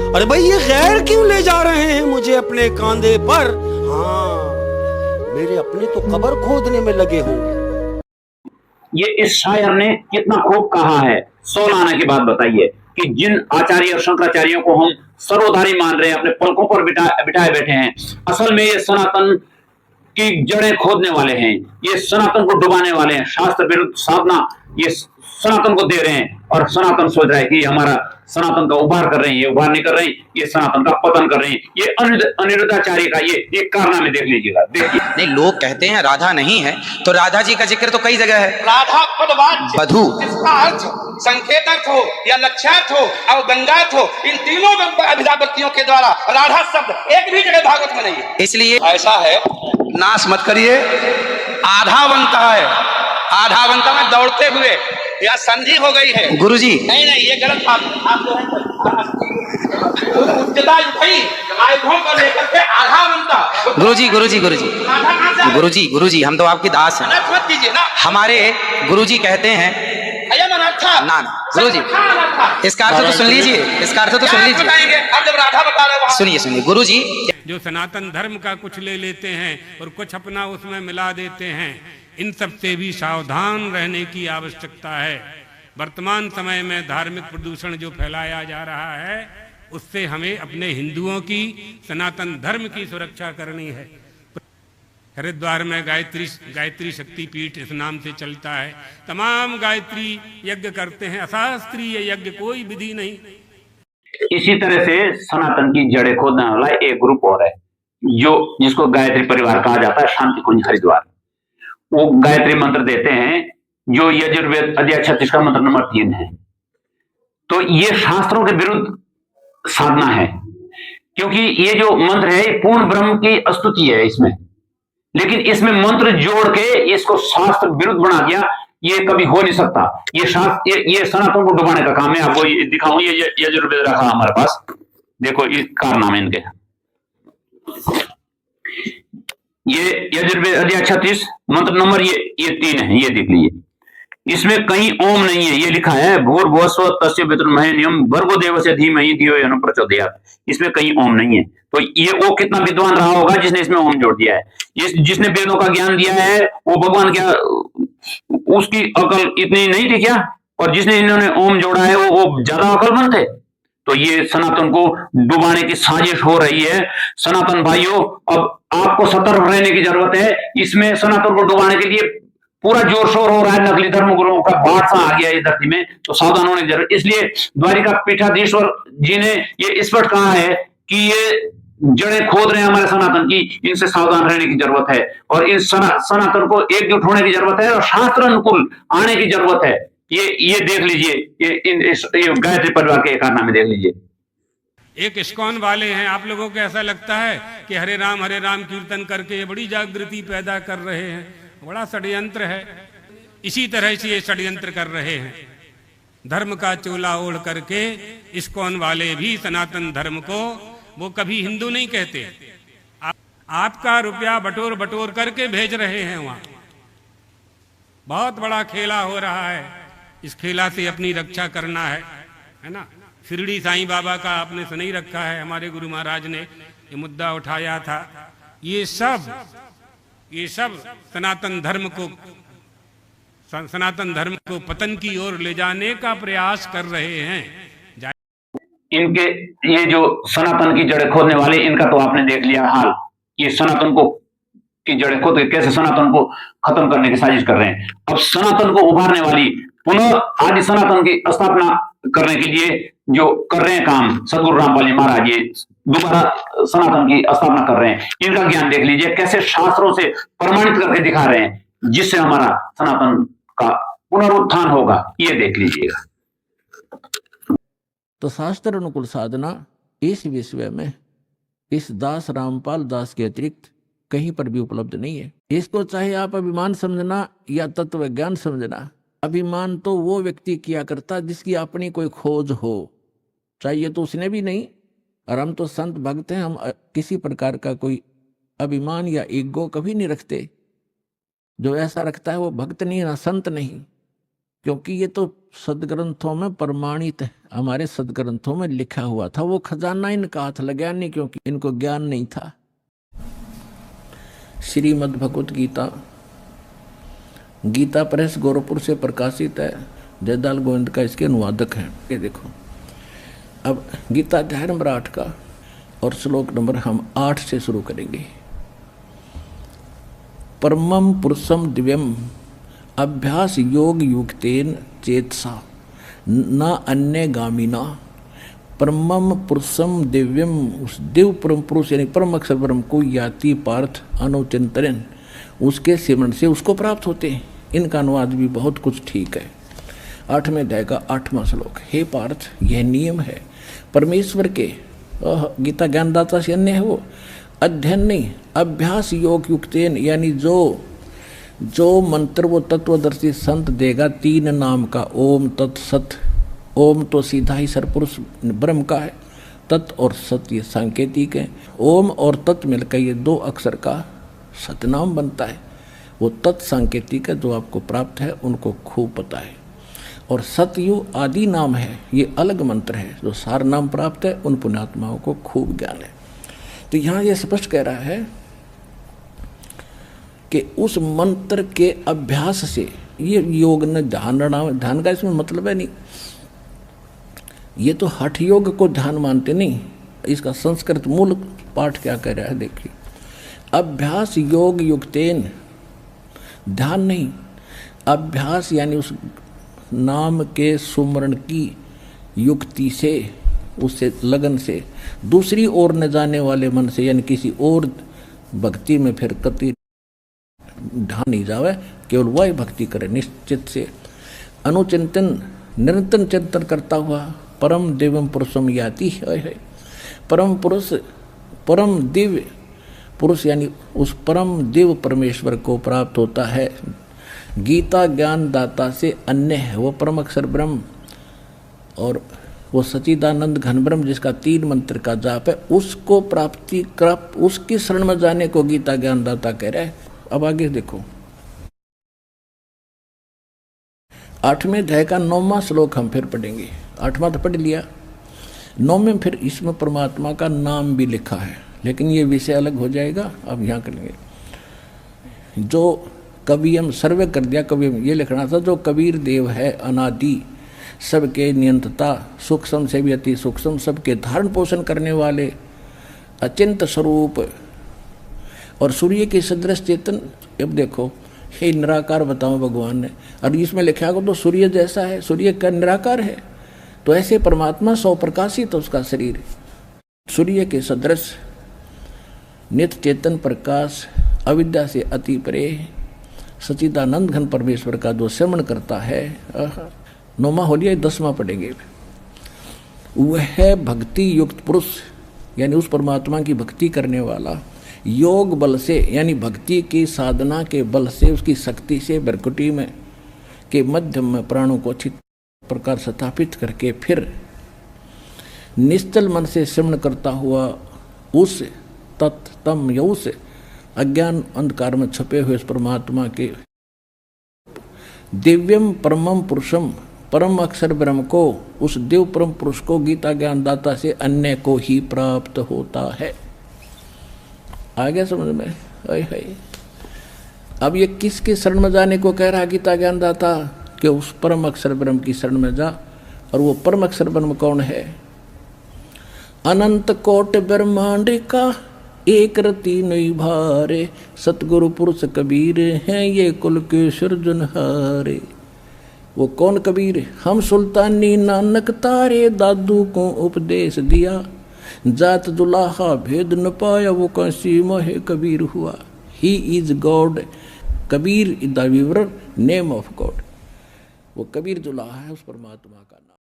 अरे भाई ये गैर क्यों ले जा रहे हैं मुझे अपने कांधे पर? हाँ, मेरे अपने तो कब्र खोदने में लगे होंगे। ये इस शायर ने कितना खूब कहा है। 16 आना की बात बताइए कि जिन आचार्य और शंकराचार्यों को हम सर्वोधारी मान रहे हैं, अपने पलकों पर बिठाए बैठे हैं, असल में ये सनातन की जड़ें खोदने वाले हैं, ये सनातन को डुबाने वाले हैं। शास्त्र विरुद्ध साधना ये सनातन को दे रहे हैं, और सनातन सोच रहा है कि हमारा सनातन का उभार कर रहे हैं। ये उभार नहीं कर रहे हैं, ये सनातन का पतन कर रहे हैं। ये अनिरुद्धाचार्य का ये कारनामे देख लीजिएगा। देखिए, नहीं, लोग कहते हैं राधा नहीं है, तो राधा जी का जिक्र तो कई जगह है। राधा पदवाच्य वधू, इसका अर्थ संकेतक हो या लक्ष्यार्थ हो और गंगार्थ हो, इन तीनों अभिधावृत्तियों के द्वारा राधा शब्द एक भी जगह भागवत में नहीं है। इसलिए ऐसा है, नाश मत करिए। आधावंता है, आधावंता में दौड़ते हुए या संधि हो गई है। गुरुजी, नहीं नहीं, ये गलत बात आप जो है उच्चता उठाई आयुधों को लेकर के आधावंता। गुरुजी, गुरुजी, गुरुजी, गुरुजी, गुरुजी, हम तो आपके दास हैं। मत कीजिए ना। हमारे गुरुजी कहते हैं ना ना, गुरुजी इसका अर्थ तो सुन लीजिए, इसका अर्थ तो सुन लीजिए। अब जब राधा बता रहे, सुनिए सुनिए गुरुजी, जो सनातन धर्म का कुछ ले लेते हैं और कुछ अपना उसमें मिला देते हैं, इन सब से भी सावधान रहने की आवश्यकता है। वर्तमान समय में धार्मिक प्रदूषण जो फैलाया जा रहा है, उससे हमें अपने हिंदुओं की, सनातन धर्म की सुरक्षा करनी है। हरिद्वार में गायत्री शक्तिपीठ इस नाम से चलता है। तमाम गायत्री यज्ञ करते हैं, अशास्त्रीय यज्ञ कोई विधि नहीं। इसी तरह से सनातन की जड़ें खोदने वाला एक ग्रुप और है, जो जिसको गायत्री परिवार कहा जाता है, शांति कुंज हरिद्वार। वो गायत्री मंत्र देते हैं, जो यजुर्वेद अध्याय 36 का मंत्र नंबर 3 है। तो ये शास्त्रों के विरुद्ध साधना है, क्योंकि ये जो मंत्र है, पूर्ण ब्रह्म की स्तुति है इसमें, लेकिन इसमें मंत्र जोड़ के इसको शास्त्र विरुद्ध बना दिया। ये कभी हो नहीं सकता। ये शास्त्र ये सनातन को डुबाने का काम है। आपको दिखाऊं, ये यजुर्वेद रखा हमारे पास, देखो इस कारनामे इनके। ये यजुर्वेद अध्याय 36 मंत्र नंबर ये 3 है, ये देख लीजिए। इसमें कहीं ओम नहीं है, ये लिखा है भूर्भुवस्व तस्य वितुर्महेण्यम भर्गो देवस्य धीमहि धियो यो न प्रचोदयात्। इसमें कहीं ओम नहीं है। तो ये वो कितना विद्वान रहा होगा जिसने इसमें ओम जोड़ दिया है। जिसने वेदों का ज्ञान दिया है, वो भगवान क्या उसकी अकल इतनी नहीं थी क्या? और जिसने इन्होंने ओम जोड़ा है, वो ज्यादा अकलमंद थे। तो ये सनातन को डुबाने की साजिश हो रही है। सनातन भाइयों, अब आपको सतर्क रहने की जरूरत है। इसमें सनातन को डुबाने के लिए पूरा जोर शोर हो रहा है। नकली धर्म गुरुओं का बाढ़ सा आ गया इस धरती में, तो सावधान होने की जरूरत। इसलिए द्वारिका पीठाधीश्वर जी ने ये स्पष्ट कहा है कि ये जड़ें खोद रहे हैं हमारे सनातन की, इनसे सावधान रहने की जरूरत है। और इन सनातन को एकजुट होने की जरूरत है और शास्त्र अनुकूल आने की जरूरत है। ये देख लीजिए, ये गायत्री परिवार के कारनामे देख लीजिए। एक इस्कॉन वाले हैं, आप लोगों को ऐसा लगता है कि हरे राम कीर्तन करके ये बड़ी जागृति पैदा कर रहे हैं। बड़ा षड्यंत्र है। इसी तरह से ये षड्यंत्र कर रहे हैं। धर्म का चोला ओढ़ करके इस्कॉन वाले भी सनातन धर्म को वो कभी हिंदू नहीं कहते। आपका रुपया बटोर बटोर करके भेज रहे हैं वहां। बहुत बड़ा खेला हो रहा है। इस खेला से अपनी रक्षा करना है ना। शिरडी साईं बाबा का आपने सुन ही रखा है, हमारे गुरु महाराज ने ये मुद्दा उठाया था। ये सब सनातन धर्म को पतन की ओर ले जाने का प्रयास कर रहे हैं। इनके ये जो सनातन की जड़ें खोदने वाले, इनका तो आपने देख लिया हाल। ये सनातन को की जड़ें खोद के कैसे सनातन को खत्म करने की साजिश कर रहे हैं। अब सनातन को उभारने वाली, पुनः आदि सनातन की स्थापना करने के लिए जो कर रहे हैं काम, सदगुरु रामपाल जी महाराज ये दोबारा सनातन की स्थापना कर रहे हैं। इनका ज्ञान देख लीजिए, कैसे शास्त्रों से प्रमाणित करके दिखा रहे हैं, जिससे हमारा सनातन का पुनरुत्थान होगा। ये देख लीजिएगा। तो शास्त्र अनुकूल साधना इस विश्व में इस दास रामपाल दास के अतिरिक्त कहीं पर भी उपलब्ध नहीं है। इसको चाहे आप अभिमान समझना या तत्व ज्ञान समझना, अभिमान तो वो व्यक्ति किया करता जिसकी अपनी कोई खोज हो। चाहिए तो उसने भी नहीं। और हम तो संत भक्त हैं, हम किसी प्रकार का कोई अभिमान या ईगो कभी नहीं रखते। जो ऐसा रखता है वो भक्त नहीं ना संत नहीं। क्योंकि ये तो सदग्रंथों में प्रमाणित है, हमारे सदग्रंथों में लिखा हुआ था। वो खजाना इनका हाथ लगा नहीं, क्योंकि इनको ज्ञान नहीं था। श्रीमद् भगवत गीता, गीता प्रेस गोरखपुर से प्रकाशित है। जयदाल गोविंद का इसके अनुवादक हैं। ये देखो, अब गीता अध्याय नंबर 8 का और श्लोक नंबर हम 8 से शुरू करेंगे। परमं पुरुषम दिव्यम अभ्यास योग युक्तेन चेतसा न अन्य गामिना। परमं पुरुषम दिव्यम, उस दिव्य परम पुरुष यानी परम अक्षर ब्रह्म को याति पार्थ अनुचिंतन, उसके सिमरण से उसको प्राप्त होते हैं। इनका अनुवाद भी बहुत कुछ ठीक है। 8वें अध्याय का 8वां श्लोक। हे पार्थ, यह नियम है परमेश्वर के, गीता ज्ञानदाता से अन्य है वो, अध्ययन नहीं, अभ्यास योग युक्तेन, यानी जो मंत्र वो तत्वदर्शी संत देगा 3 नाम का, ओम तत् सत। ओम तो सीधा ही सरपुरुष ब्रह्म का है, तत् और सत ये सांकेतिक है। ओम और तत् मिलकर ये 2 अक्षर का सतनाम बनता है। वो तत् सांकेतिक है, जो आपको प्राप्त है उनको खूब पता है। और सतयु आदि नाम है, ये अलग मंत्र है। जो सार नाम प्राप्त है उन पुण्यात्माओं को खूब ज्ञान है। तो यहाँ ये स्पष्ट कह रहा है कि उस मंत्र के अभ्यास से, ये योग न ध्यान का इसमें मतलब है नहीं, ये तो हठ योग को ध्यान मानते नहीं। इसका संस्कृत मूल पाठ क्या कह रहा है देखिए, अभ्यास योग युक्तेन, ध्यान नहीं, अभ्यास यानी उस नाम के सुमरण की युक्ति से, उससे लगन से, दूसरी ओर न जाने वाले मन से, यानी किसी और भक्ति में फिर कति ढान नहीं जावे, केवल वही भक्ति करे निश्चित से। अनुचिंतन, निरंतर चिंतन करता हुआ परम दिव्यम पुरुषम याति है। परम पुरुष, परम दिव्य पुरुष यानी उस परम दिव्य परमेश्वर को प्राप्त होता है। गीता ज्ञान दाता से अन्य है वो परम अक्षर ब्रह्म, और वो सच्चिदानंद घन ब्रह्म जिसका 3 मंत्र का जाप है, उसको प्राप्ति कर, उसकी शरण में जाने को गीता ज्ञान दाता कह रहा है। अब आगे देखो, 8वें अध्याय का 9वां श्लोक हम फिर पढ़ेंगे। 8वां तो पढ़ लिया, 9वें फिर इसमें परमात्मा का नाम भी लिखा है, लेकिन ये विषय अलग हो जाएगा, अब यहाँ करेंगे। जो कवियम सर्वे कर दिया, कवियम ये लिखना था, जो कबीर देव है अनादि, सबके नियंत्रता, सूक्ष्म से भी अति सूक्ष्म, सबके धारण पोषण करने वाले, अचिंत स्वरूप और सूर्य के सदृश चेतन। अब देखो, हे निराकार बताओ भगवान ने, और इसमें लिखा को तो सूर्य जैसा है, सूर्य का निराकार है, तो ऐसे परमात्मा 100 प्रकाशित तो उसका शरीर सूर्य के सदृश नित्य चेतन प्रकाश, अविद्या से अति परे, सच्चिदानंद घन परमेश्वर का जो श्रवण करता है। 9वां हो लिया, 10वां पढ़ेंगे। वह भक्ति युक्त पुरुष, यानी उस परमात्मा की भक्ति करने वाला, योग बल से, यानी भक्ति की साधना के बल से, उसकी शक्ति से भ्रकुटी में के मध्यम में प्राणों को अच्छी प्रकार स्थापित करके फिर निश्चल मन से श्रवण करता हुआ उस तत्तम या उस अज्ञान अंधकार में छुपे हुए उस परमात्मा के दिव्यम परमम पुरुषम, परम अक्षर ब्रह्म को, उस दिव्य परम पुरुष को गीता ज्ञान दाता से अन्य को ही प्राप्त होता है। आ गया समझ में? है। अब ये किसके शरण में जाने को कह रहा गीता ज्ञान दाता? कि उस परम अक्षर ब्रह्म की शरण में जा। और वो परम अक्षर ब्रह्म कौन है? अनंत कोट ब्रह्मांड का एक रति नहीं भारे, सतगुरु पुरुष कबीर हैं ये कुल के सृजनहारे। वो कौन कबीर? हम सुल्तानी नानक तारे, दादू को उपदेश दिया, जात दुलाहा भेद न पाया, वो कैसी मोह कबीर हुआ। He is God, Kabir is the weaver name of God. वो कबीर दुलाहा है उस परमात्मा का नाम।